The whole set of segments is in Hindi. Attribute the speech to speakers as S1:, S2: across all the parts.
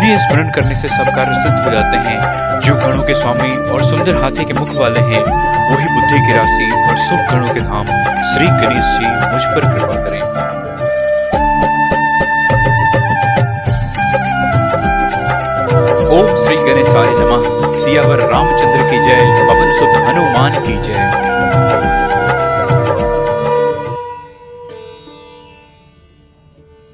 S1: जिन्हें स्मरण करने से सब कार्य सिद्ध हो जाते हैं। जो गणों के स्वामी और सुंदर हाथी के मुख वाले हैं, वही बुद्धि की राशि और सुख गणों के धाम श्री गणेश जी मुझ पर कृपा करें। ओम श्री गणेशाय नमः। सियावर रामचंद्र की जय, पवन सुत हनुमान की जय।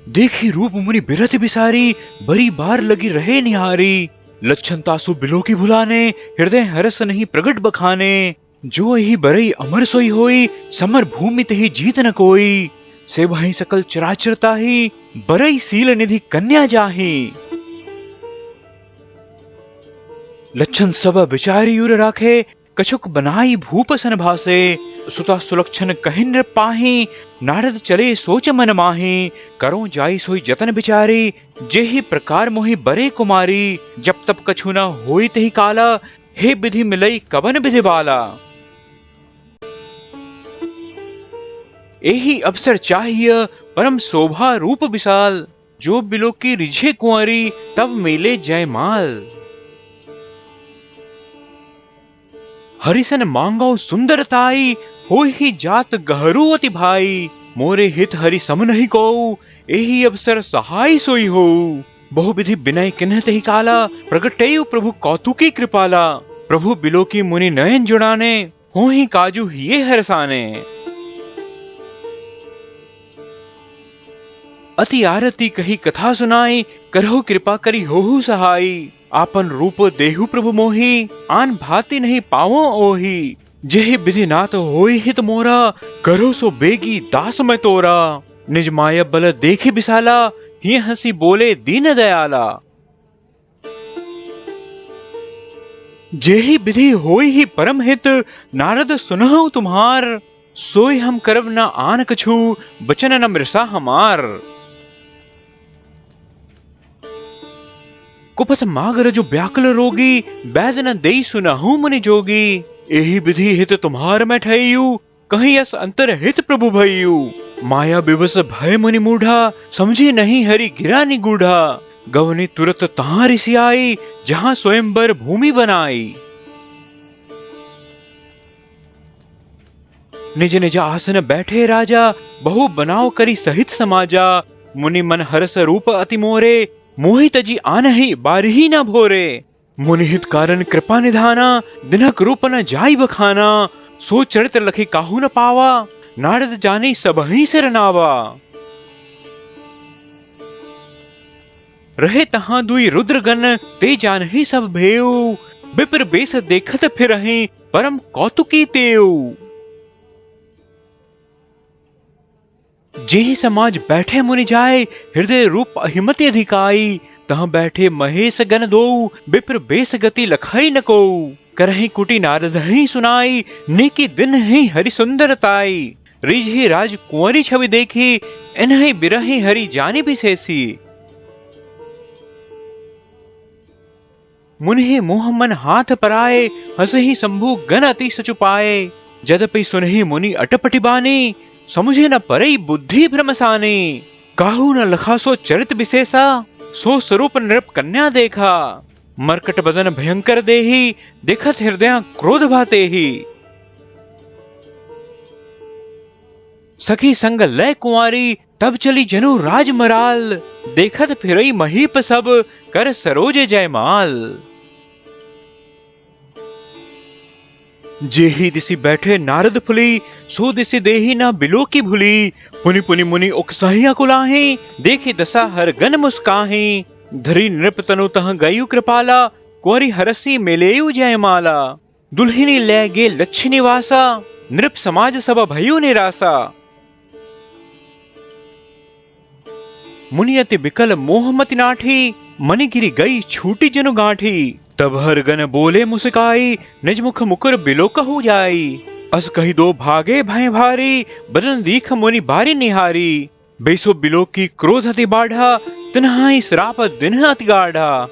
S1: देखी रूप मुनि बिरथ बिसारी, बड़ी बार लगी रहे निहारी। लक्षण तासु बिलो की भुलाने, हृदय हरस नहीं प्रगट बखाने। जो ही बरई अमर सोई होई, समर भूमि तही जीत न कोई। से वही सकल चराचर ताही, बरई सील निधि कन्या जाही। लक्षण सब विचारी उर राखे, कछुक बनाई भूप सन भासे। सुता सुलक्षण कहि नृप पाहि, नारद चले सोच मन माहि। करो जाई सोई जतन बिचारी, जेहि प्रकार मोहि बरे कुमारी। जब तब कछु न होई तहि काला, हे विधि मिलई कवन विधि बाला। एहि अवसर चाहिए परम शोभा रूप विशाल। जो बिलो की रिझे कुंवरी, तब मेले जयमाल। हरिसन मांगो सुंदरताई, होई ही जात गहरू अति भाई। मोरे हित हरि सम नहीं को, एही अवसर सहाय सोई हो। बहु विधि विनय किन्हत ही काला, प्रगटेयु प्रभु कौतुकी कृपाला। प्रभु बिलो की मुनि नयन जुड़ाने, हो ही काजू हिये हरसाने। अति आरती कही कथा सुनाई, करहु कृपा करी होहु सहाई। आपन रूप देहु प्रभु मोहि, आन भांति नहीं पावो ओहि। जेहि विधि नाथ होई हित मोरा, करो सो बेगी दास मैं तोरा। निज माया बल देखि विशाला, हिय हंसी बोले दीन दयाला। जेहि विधि होई ही परम हित, नारद सुनहु तुम्हार। सोई हम करब न आन कछु, बचन न मृषा हमार। कुपथ मागर जो व्याकुल रोगी, वैद न देई सुनहु मुनि जोगी। एहि विधि हित तुम्हार मैं ठहियु, कहीं यस अंतर हित प्रभु भइयु। माया विवश भय मुनि मूढ़ा, समझी नहीं हरि गिरा निगूढ़ा। गवनी तुरत तहां ऋषि आई, जहां स्वयंवर भूमि बनाई। निज निज आसन बैठे राजा, बहु बनाव करी सहित समाजा। मुनि मन हरस रूप अति मोरे, मोहि तजी आनहि बारही न भोरे। मुनिहित कारण कृपा निधाना, दिनक रूप न जाई बखाना। सो चरित्र लखी काहू न पावा, नारद जानी सबहि सिर नावा। रहे तहां दुई रुद्रगण, ते जानहि सब भेऊ। विप्र बेस देखत फिरहि, परम कौतुकी तेऊ। जेहि समाज बैठे मुनि जाए, हृदय रूप अहिमति अधिकाई। तहाँ बैठे महेश गण दो, विप्र बेस गति लखाई न को। करहि कुटी नारद ही सुनाई, नेकी दिन ही हरि सुंदरताई। रिझी राज कुंवरी छवि देखी, इन्हि बिरहि हरि जानी विशेषी। मुनि मोह मन हाथ पराए, हंसहि शंभु गण अति सचुपाए। जदपि सुनहि मुनि अटपटि बानी, समुझे न परई बुद्धि भ्रमसानी। काहू न लखा सो चरित विशेषा, सो स्वरूप नृप कन्या देखा। मरकट बदन भयंकर देही, देखत हृदय क्रोध भातेहि। सखी संग लय कुंवारी, तब चली जनु राज मराल। देखत फिरई महीप सब, कर सरोज जयमाल। जेहि दिसी बैठे नारद फुली, सो दिसी देही ना बिलो की भुली। पुनि पुनि मुनि उकसाहिया कुलाहि, देखी दशा हर गन मुस्काहि। धरी नृप तनु तह गयु कृपाला, कुंवरी हरसी मेलेयु जयमाला। दुल्हिनी ले गे लक्ष्मी वासा, नृप समाज सब भयु निरासा। मुनि अति विकल मोहमति नाठी, मनि गिरी गई छूटी जनु गांठी। तब हर गन बोले मुस्काई, निज मुख मुकुर बिलो कहू जाई। अस कही दो भागे भय भारी, बदन दीख मुनि बारी निहारी। बेसो बिलो की क्रोध अति बाढ़ा, तिन्हाई श्राप दिन अति गाढ़ा।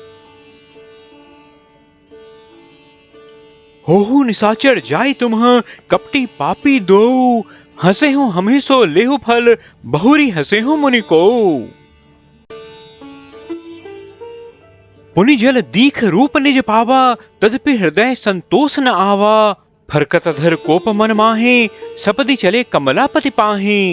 S1: होहु निशाचर जाई तुम्ह, कपटी पापी दो। हंसे हूं हमें सो लेहु फल, बहुरी हंसे हूं मुनि को। पुनि जल दीख रूप निज पावा, तदपि हृदय संतोष न आवा। फरकत धर कोप मन माहे, सपदि चले कमलापति पाहे।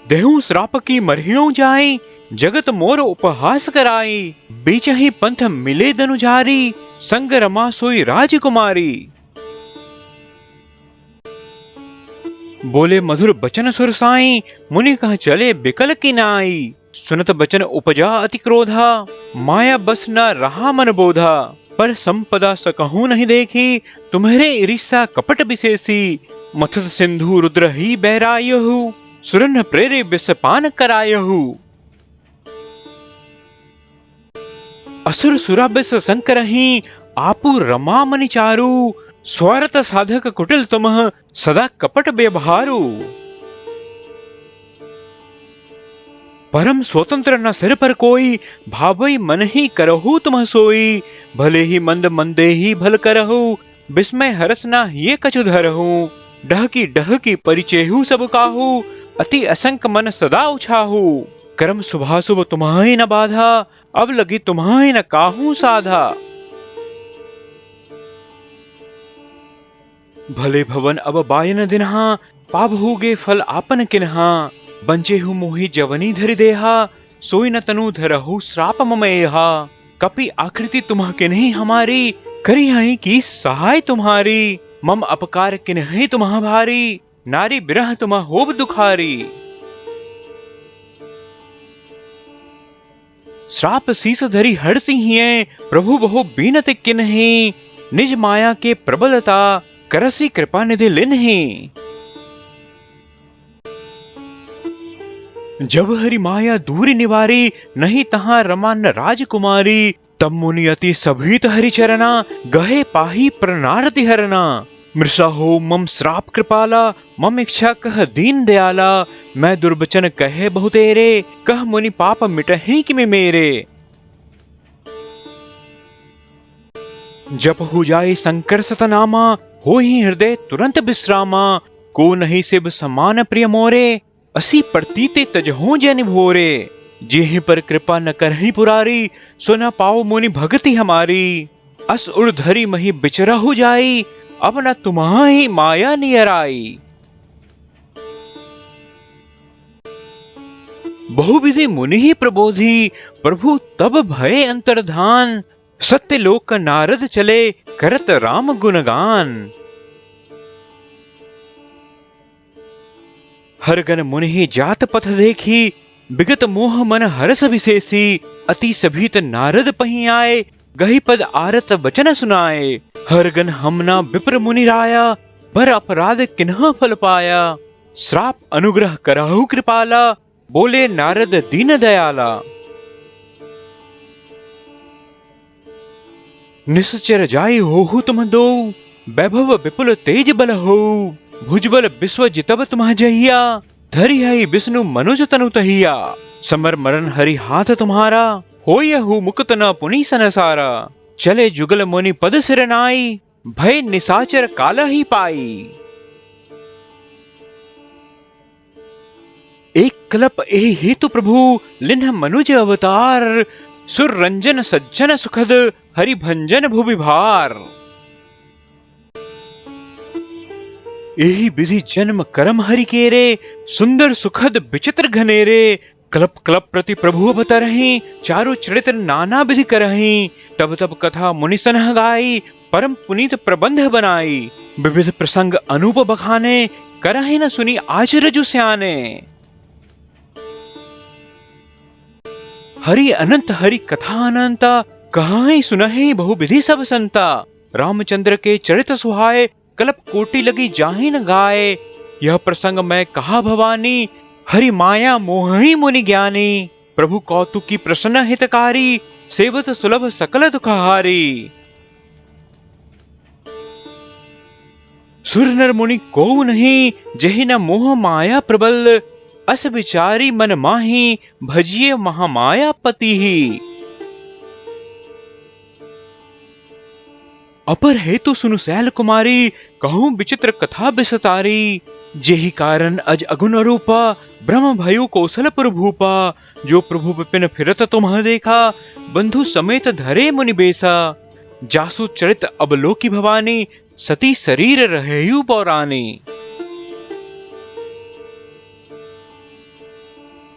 S1: देहु श्राप की मरहियों जाए, जगत मोर उपहास कराई। बीचहि पंथ मिले दनुजारी, संग रमा सोई राजकुमारी। बोले मधुर बचन सुर साई, मुनि कह चले बिकल की नाई। सुनत बचन उपजा अति क्रोधा, माया बस न रहा मन बोधा। पर संपदा सकहूं नहीं देखी, तुम्हारे ईर्षा कपट विशेषी। मथुत सिंधु रुद्र ही बहरायहु, सुरन प्रेरे विषपान करायहु। असुर सुरा बिस संकरहि, आपु रमा मनि चारु। स्वार्थ साधक कुटिल तुमह, सदा कपट व्यवहारु। परम स्वतंत्र न सिर पर कोई, भावई मन ही करहु तुम सोई। भले ही मंद मंदे ही भल करहु, विस्मय हरस न ये कछु धरहु। डह की परिचेहु सब काहू, अति असंक मन सदा उछाहू। कर्म शुभाशुभ तुम्हाई न बाधा, अब लगी तुम्हाई न काहू साधा। भले भवन अब बायन दिनहा, पाबहुगे फल आपन किन्हा। बंचेहु मोहि जवनी धरि देहा, सोई न तनु धरहु श्राप ममेहा। कपि आकृति तुम्ह किन्हीं हमारी, करी हई की सहाय तुम्हारी। मम अपकार किन्हीं तुम्ह भारी, नारी बिरह तुम होब दुखारी। श्राप शीस धरी हर्षि हिये, प्रभु बहु बीनत किन्हीं। निज माया के प्रबलता, करसी कृपा निधि लिन्हीं। जब हरि माया दूरी निवारी, नहीं तहां रमा न राजकुमारी। तब मुनि अति सभीत हरि चरना, गहे पाही प्रणारति हरना। मृषा हो मम श्राप कृपाला, मम इच्छा कह दीन दयाला। मैं दुर्बचन कहे बहु तेरे, कह मुनि पाप मिटहि कि मेरे। जप हो जाए शंकर सतनामा, हो ही हृदय तुरंत विश्रामा। को नहीं सिब समान प्रिय मोरे, असी प्रतीते तजहो जन भोरे। जेहि पर कृपा न करहि पुरारी, सो न पाओ मुनि भगति हमारी। अस उड़ धरी मही बिचरहु जाई, अब न तुम्हारी माया नियर आई। बहुविधि मुनि ही प्रबोधी, प्रभु तब भय अंतर्धान। सत्य लोक नारद चले, करत राम गुणगान। हरगन मुनि जात पथ देखी, विगत मोह मन हरस विशेषी। अति सभीत नारद पही आए, गही पद आरत वचन सुनाए। हरगन हमना विप्र मुनि राया, पर अपराध किन्ह फल पाया। श्राप अनुग्रह करहु कृपाला, बोले नारद दीन दयाला। निश्चर जाय होहु तुम दो, वैभव विपुल तेज बल हो। भुजबल विश्व जितब तुम्ह जहिया, धरि हई विष्णु मनुज तनु तहिया। समर मरण हरि हाथ तुम्हारा, होयहु मुकुत न पुनि सनसारा। चले जुगल मुनि पद सिर नाई, भय निसाचर काला ही पाई। एक कल्प एहि हेतु प्रभु, लिन्ह मनुज अवतार। सुर रंजन सज्जन सुखद, हरि भंजन भुवि भार। एहि विधि जन्म कर्म हरि केरे, सुंदर सुखद विचित्र घनेरे। कल्प कल्प प्रति प्रभु अवतरहि, चारु चरित्र नाना विधि करहि। तब तब कथा मुनि सनह गाई, परम पुनीत प्रबंध बनाई। विविध प्रसंग अनूप बखाने, करहि न सुनी आचरजु स्याने। हरि अनंत हरि कथा अनंता, कहाई सुनहि बहु विधि सब संता। रामचंद्र के चरित सुहाए, कल्प कोटि लगी जाहि न गाए। यह प्रसंग मैं कहा भवानी, हरि माया मोहि मुनि ज्ञानी। प्रभु कौतुकी प्रसन्न हितकारी, सेवत सुलभ सकल दुखहारी। सुर नर मुनि को नहीं, जहि न मोह माया प्रबल। अस विचारी मन माही, भजिए महामाया पति ही। अपर हेतु सुनु सैल कुमारी, कहूं विचित्र कथा विस्तारी। जेहि कारण अज अगुन रूपा, ब्रह्म भयो कौशलपुर भूपा। जो प्रभु विपिन फिरत तुम्ह देखा, बंधु समेत धरे मुनि बेसा। जासु चरित अबलोकी भवानी, सती शरीर रहेयु पौरानी।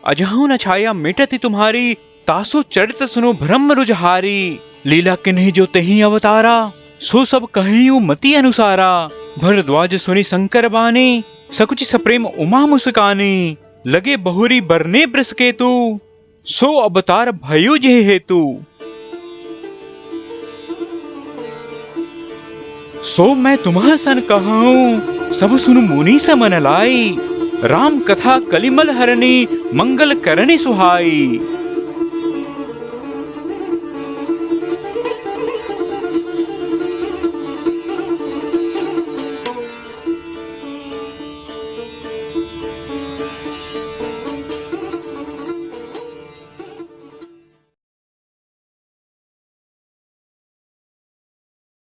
S1: अजहु न छाया मिटति तुम्हारी, तासु चरित सुनो ब्रह्म रुजहारी। लीला किन्हीं जो तेहि अवतारा, सो सब कहियु मति अनुसारा। भरद्वाज सुनि शंकर बानी, सकुचि सप्रेम उमा मुस्कानी। लगे बहुरी बरने वृष केतु, सो अवतार भयो जेहि हेतु। सो मैं तुम्हां सन कहूं, सब सुनु मुनि समन लाई। राम कथा कलिमल हरणी, मंगल करणी सुहाई।